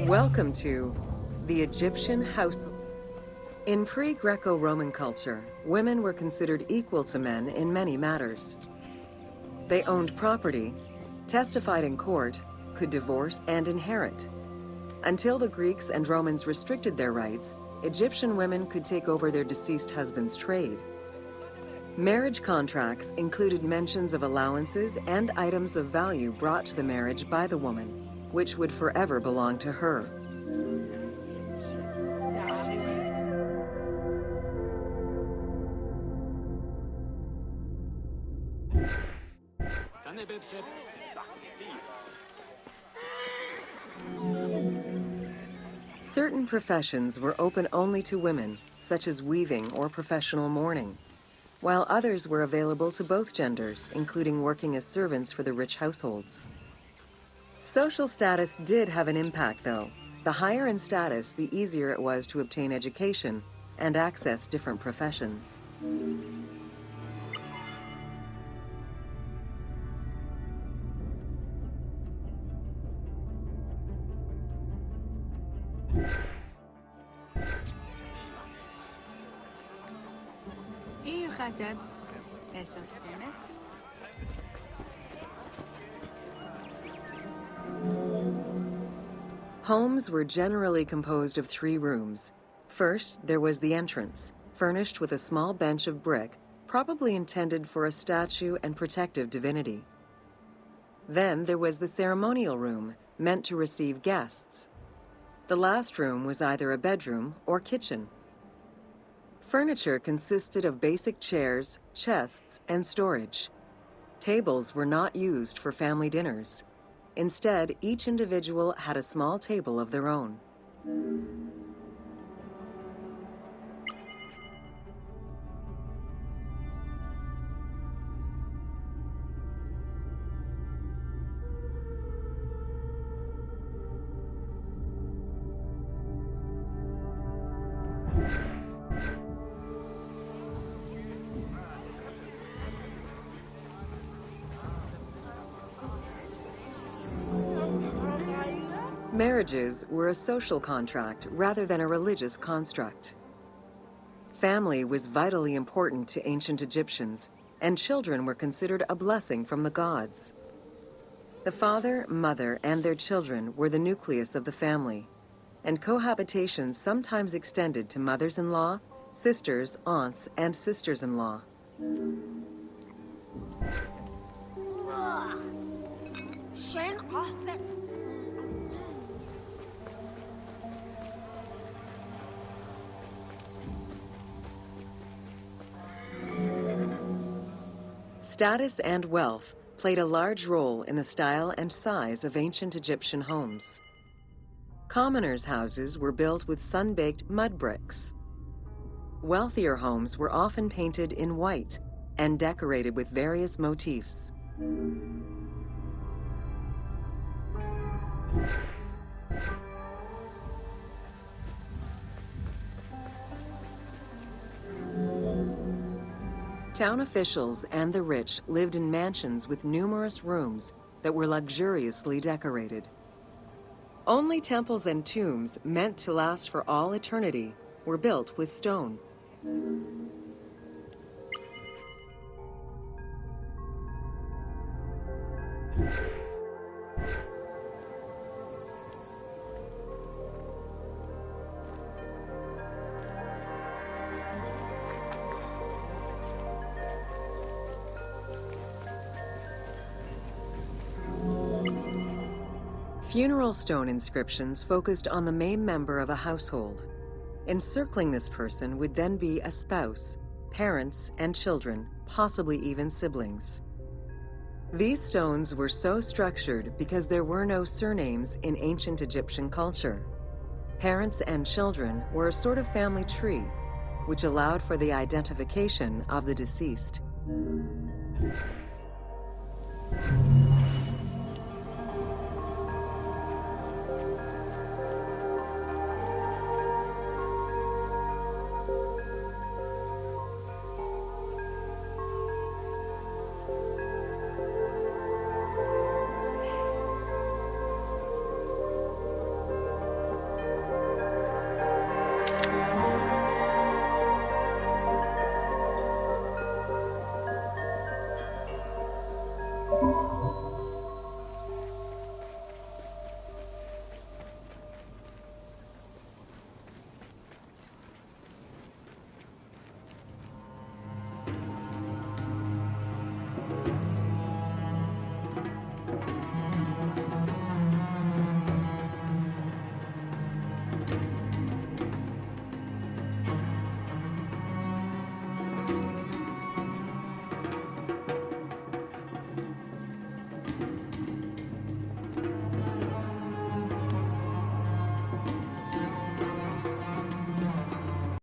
Welcome to the Egyptian household. In pre-Greco-Roman culture, women were considered equal to men in many matters. They owned property, testified in court, could divorce and inherit. Until the Greeks and Romans restricted their rights, Egyptian women could take over their deceased husband's trade. Marriage contracts included mentions of allowances and items of value brought to the marriage by the woman, which would forever belong to her. Certain professions were open only to women, such as weaving or professional mourning, while others were available to both genders, including working as servants for the rich households. Social status did have an impact, though. The higher in status, the easier it was to obtain education and access different professions. Homes were generally composed of 3 rooms. First, there was the entrance, furnished with a small bench of brick, probably intended for a statue and protective divinity. Then there was the ceremonial room, meant to receive guests. The last room was either a bedroom or kitchen. Furniture consisted of basic chairs, chests, and storage. Tables were not used for family dinners. Instead, each individual had a small table of their own. Marriages were a social contract rather than a religious construct. Family was vitally important to ancient Egyptians, and children were considered a blessing from the gods. The father, mother, and their children were the nucleus of the family, and cohabitation sometimes extended to mothers-in-law, sisters, aunts, and sisters-in-law. Status and wealth played a large role in the style and size of ancient Egyptian homes. Commoners' houses were built with sun-baked mud bricks. Wealthier homes were often painted in white and decorated with various motifs. Town officials and the rich lived in mansions with numerous rooms that were luxuriously decorated. Only temples and tombs meant to last for all eternity were built with stone. Funeral stone inscriptions focused on the main member of a household. Encircling this person would then be a spouse, parents, and children, possibly even siblings. These stones were so structured because there were no surnames in ancient Egyptian culture. Parents and children were a sort of family tree, which allowed for the identification of the deceased.